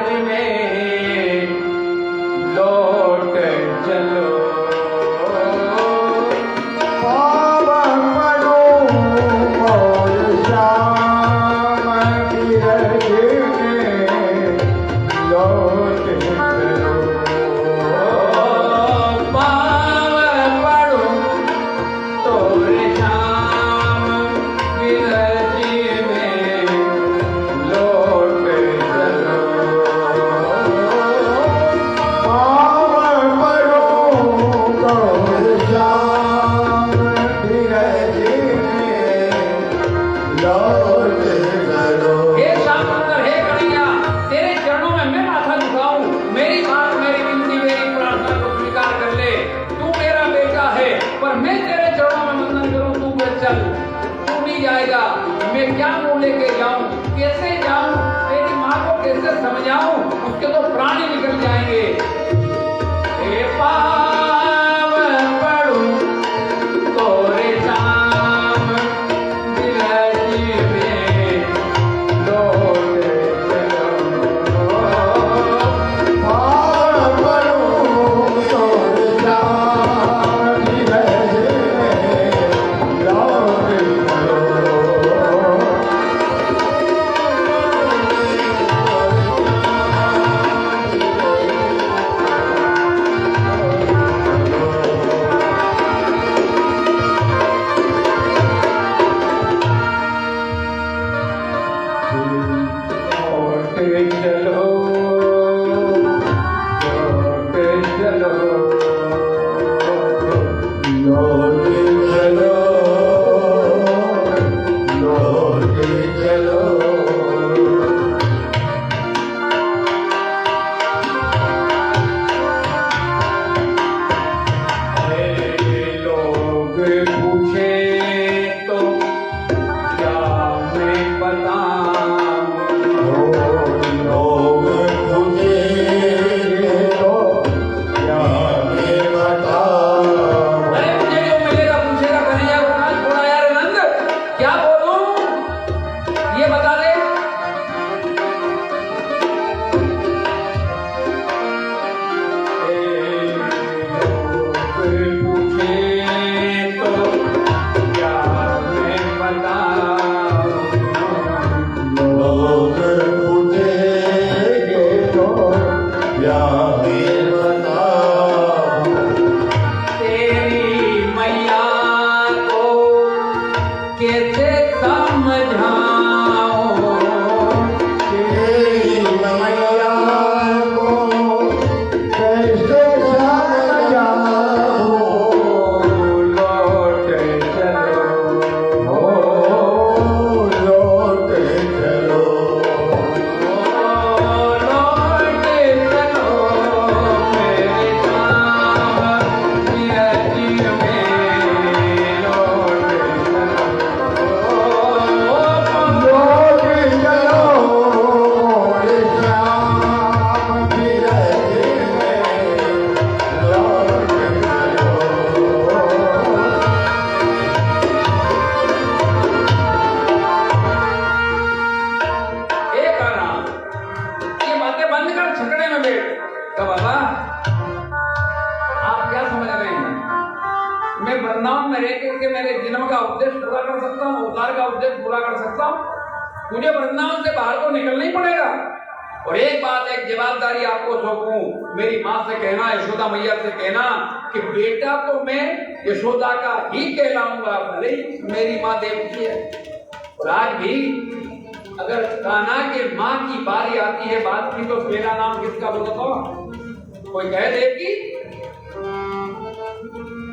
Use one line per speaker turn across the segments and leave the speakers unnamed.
राज में लौट चलो।
पावन पड़ो और श्याम गिरज में लौट चलो।
पावन पड़ो तोरे श्याम गिरज में लौट चलो।
पावन पड़ो और श्याम गिरज में लौट चलो।
हे श्याम सुंदर, हे कन्हैया, तेरे चरणों में मैं माथा झुकाऊं, मेरी बात, मेरी विनती, मेरी प्रार्थना को स्वीकार कर ले। तू मेरा बेटा है, पर मैं तेरे चरणों में वंदन करूं, तू बच चल। तू नहीं जाएगा, मैं क्या मुंह लेके जाऊं, कैसे जाऊं, तेरी माँ को कैसे समझाऊं, उसके तो प्राण ही निकल जाएंगे। हे पावन पड़ूं तोरे श्याम गिरज में लौट चलो।
पावन पड़ो और श्याम गिरज में लौट चलो।
लौट चलो, लौट चलो,
लौट चलो, लौट चलो।
लोग पूछे तो क्या मैं बताऊं,
लोग तुझे तो क्या मैं बताऊं।
अरे मुझे जो मिलेगा पूछेगा कन्हैया को कहाँ छोड़ा यार नंद, क्या बोलूं ये बता दे। लोग पूछे तो क्या मैं बताऊं,
लोग तुझे तो क्या मैं बताऊं।
तेरी मैया को कैसे समझाऊं,
तेरी मैया को कैसे समझाऊं।
लौट चलो,
लौट चलो।
लौट चलो, मेरे श्याम गिरज में लौट मैं वृंदावन में रह करके मेरे जन्म का उद्देश्य पूरा कर सकता हूँ, अवतार का उद्देश्य पूरा कर सकता हूँ। मुझे वृंदावन से बाहर तो निकलना ही पड़ेगा। और एक बात, एक जवाबदारी आपको सौंपूं, मेरी माँ से कहना, यशोदा मैया से कहना कि बेटा तो मैं यशोदा का ही कहलाऊंगा, भले ही मेरी माँ देवकी है। और आज भी अगर कान्हा के माँ की बारी आती है बात की, तो मेरा नाम किसका बोलो तो कोई कह देगी।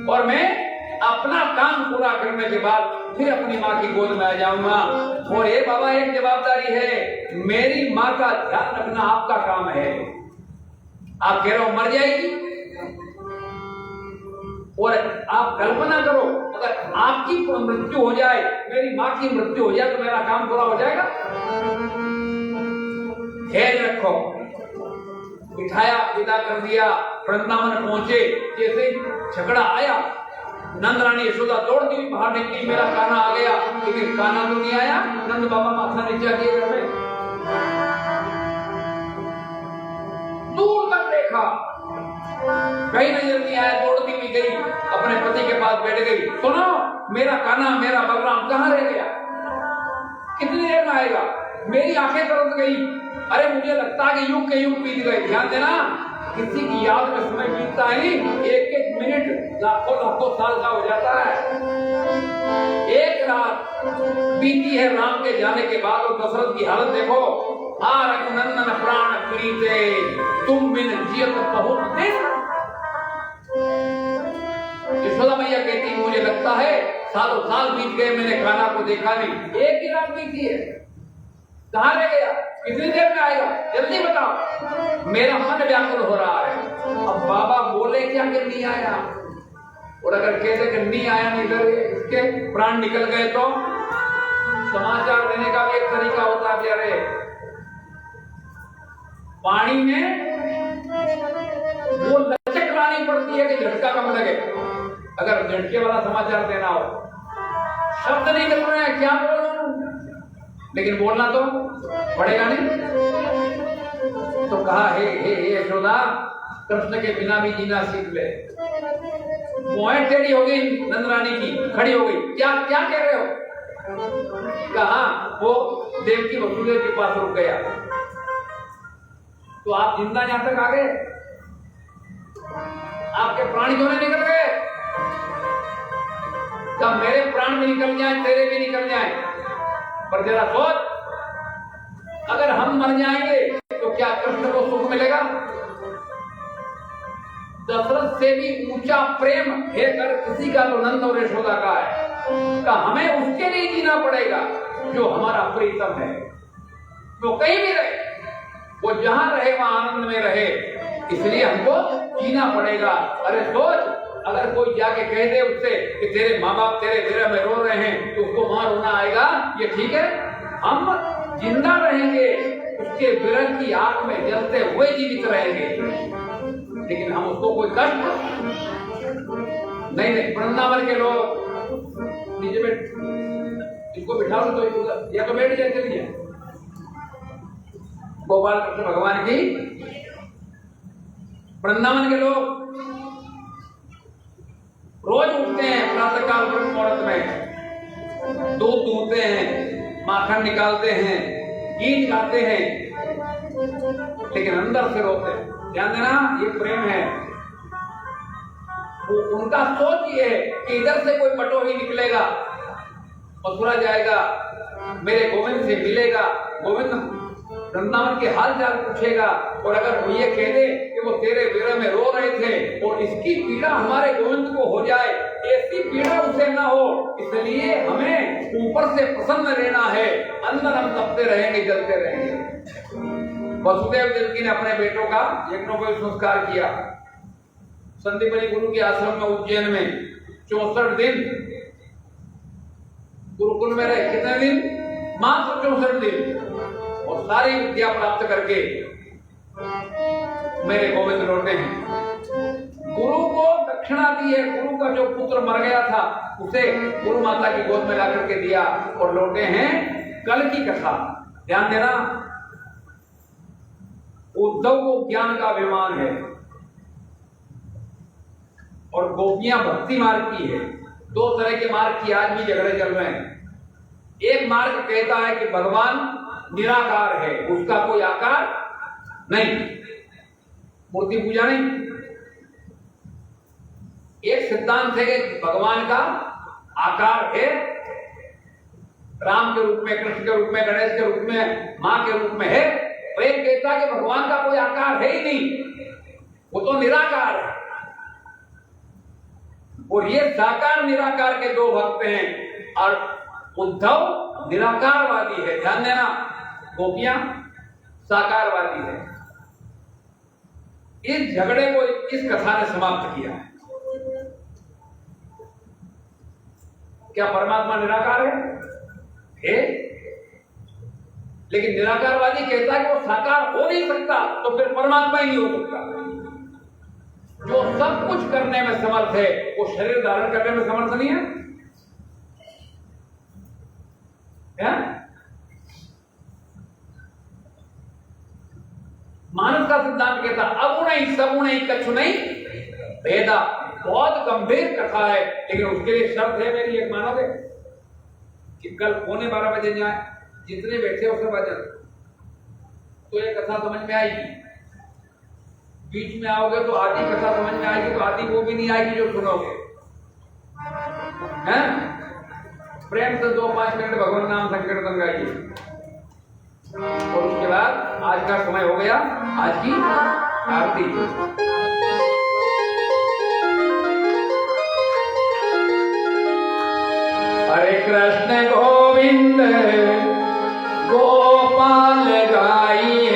और मैं अपना काम पूरा करने के बाद फिर अपनी माँ की गोद में आ जाऊंगा। और ये बाबा एक जवाबदारी है, मेरी माँ का ध्यान रखना आपका काम है। आप कह रहे हो मर जाएगी, और आप कल्पना करो अगर आपकी मृत्यु हो जाए, मेरी माँ की मृत्यु हो जाए, तो मेरा काम पूरा हो जाएगा। धैर्य रखो। बिठाया, विदा कर दिया, वृंदावन पहुंचे। जैसे झगड़ा आया, नंद रानी यशोदा दौड़ दी बाहर निकली, मेरा कान्हा आ गया, लेकिन कान्हा तो नहीं आया। नंद बाबा माथा नीचा किए घर में। पास बैठ गई, सुनो मेरा कान्हा मेरा बलराम कहाँ रह गया, कितनी देर में आएगा। मेरी आंखें तरस गई, अरे मुझे लगता है कि युग के युग बीत गए। ध्यान देना, किसी की याद में समय बीतता है नहीं, एक एक मिनट लाखों लाखों साल का हो जाता है। एक रात बीती है राम के जाने के बाद, और दशरथ की हालत देखो, आ रघुनंदन प्राण प्रीते तुम बिन जियत बहुत दिन। यशोदा मैया कहती मुझे लगता है सालों साल बीत गए, मैंने कान्हा को देखा नहीं, एक ही रात बीती है, कहाँ रह गया, कितनी देर में आएगा, जल्दी बताओ, मेरा मन व्याकुल हो रहा है। अब बाबा बोले क्या कि नहीं आया, और अगर कहते कि नहीं आया, नहीं डरे इसके प्राण निकल गए, तो समाचार देने का भी एक तरीका होता है। अरे पानी में वो लचक लानी पड़ती है कि झटका कम लगे। अगर झटके वाला समाचार देना हो, शब्द नहीं निकल रहे हैं, क्या बोल रहा हूं, लेकिन बोलना तो पड़ेगा नहीं। तो कहा हे हे हे यशोदा, कृष्ण के बिना भी जीना सीख ले। मोहन टेढ़ी हो गई, नंदरानी की खड़ी हो गई, क्या क्या कह रहे हो। कहा वो देवकी वसुदेव के पास रुक गया, तो आप जिंदा यहां तक आ गए, आपके प्राण क्यों नहीं निकल गए। तब मेरे प्राण भी निकल जाए, तेरे भी निकल जाए, पर जरा सोच, अगर हम मर जाएंगे तो क्या कृष्ण को सुख मिलेगा। दशरथ से भी ऊंचा प्रेम है कर किसी का तो नंद और यशोदा का है, का हमें उसके लिए जीना पड़ेगा जो हमारा प्रीतम है। वो कहीं भी रहे, वो जहां रहे वहां आनंद में रहे, इसलिए हमको जीना पड़ेगा। अरे सोच, अगर कोई जाके कह दे उससे कि तेरे माँ बाप तेरे विरह में रो रहे हैं, तो उसको वहां रोना आएगा, ये ठीक है। हम जिंदा रहेंगे, उसके विरह की आग में जलते हुए जीवित रहेंगे, लेकिन हम उसको कोई कष्ट नहीं। वृंदावन के लोग नीचे बैठ, इसको बिठा दो तो या तो बैठ जाए, चलिए। गोपाल कृष्ण भगवान की वृंदावन के लोग रोज उठते हैं प्रातःकाल मुहूर्त में, दूध दूहते हैं, माखन निकालते हैं, गीत गाते हैं, लेकिन अंदर से रोते हैं। ध्यान देना, ये प्रेम है। वो उनका सोच ये है कि इधर से कोई पटोही निकलेगा, मथुरा जाएगा, मेरे गोविंद से मिलेगा, गोविंद वृंदावन के हाल चाल पूछेगा, और अगर वो ये कह दे कि वो तेरे विरह में रो रहे थे और इसकी पीड़ा हमारे गोविंद को हो जाए, ऐसी पीड़ा उसे ना हो, इसलिए हमें ऊपर से प्रसन्न रहना है, अंदर हम तपते रहेंगे, जलते रहेंगे। वसुदेव देवकी ने अपने बेटों का यज्ञोपवीत संस्कार किया। संदीपनी गुरु के आश्रम में उज्जैन में 64 दिन गुरुकुल में रहे। कितने दिन? मात्र 64 दिन, और सारी विद्या प्राप्त करके मेरे गोविंद लौटे हैं। गुरु को दक्षिणा दी है, गुरु का जो पुत्र मर गया था उसे गुरु माता की गोद में ला करके दिया, और लौटे हैं। कल की कथा ध्यान देना, उद्धव को ज्ञान का अभिमान है और गोपियां भक्ति मार्ग की है। दो तरह के मार्ग की आज भी झगड़े चल रहे हैं। एक मार्ग कहता है कि भगवान निराकार है, उसका कोई आकार नहीं, मूर्ति पूजा नहीं। एक सिद्धांत है कि भगवान का आकार है, राम के रूप में, कृष्ण के रूप में, गणेश के रूप में, मां के रूप में है। और एक कहता है कि भगवान का कोई आकार है ही नहीं, वो तो निराकार है। और ये साकार निराकार के दो भक्त हैं, और उद्धव निराकारवादी है। ध्यान देना, गोपियां साकारवादी है। इस झगड़े को इस कथा ने समाप्त किया। क्या परमात्मा निराकार है? लेकिन निराकारवादी कहता है कि वो साकार हो नहीं सकता, तो फिर परमात्मा ही नहीं हो सकता। जो सब कुछ करने में समर्थ है, वो शरीर धारण करने में समर्थ नहीं है? मानव का सिद्धांत कहता अगुण ही सगुण ही कछु नहीं भेदा। बहुत गंभीर कथा है, लेकिन उसके लिए शर्त है मेरी, एक मानोगे कि कल 11:15 बजे जाए, जितने बैठे हो सब आ जाए, तो ये कथा समझ में आएगी। बीच में आओगे तो आधी कथा समझ में आएगी, तो आधी वो भी नहीं आएगी जो सुनोगे। हैं? प्रेम से 2-5 मिनट भगवान नाम संकीर्तन गाइए, और उसके बाद आज का समय हो गया, आज की आरती। हरे कृष्ण गोविंद गोपाल गाइए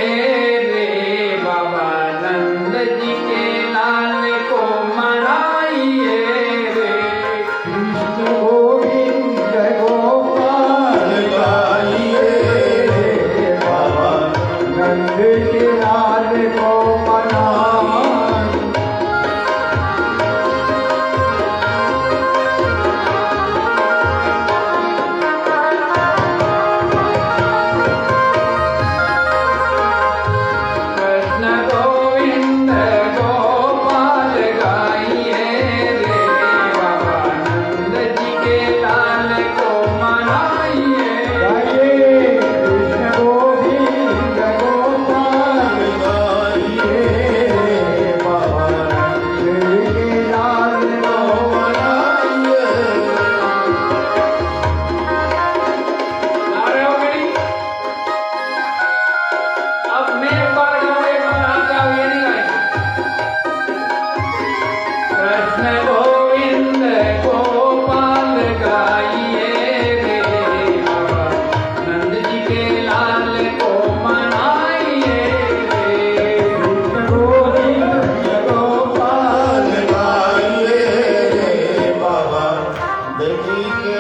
रे, बाबा नंद जी के लाल को मनाइए रे।
कृष्ण गोविंद गोपाल गाइए रे, बाबा नंद के लाल को मनाइए।
कृष्ण गोविंद गोपाल गाइए रे, बाबा नंद जी के लाल को मनाइए।
गाइए कृष्ण गोविंद गोपाल गाइए रे, बाबा नंद के लाल को मनाइए।
आ रहे हो मेरी? अब मैं एक बार गाऊं, एक बार आप गाओ, ये नहीं गाएंगे। कृष्ण गोविंद गोपाल गाइए रे, बाबा नंद जी के लाल को मनाइए रे।
कृष्ण गोविंद गोपाल गाइए रे, बाबा नंद जी के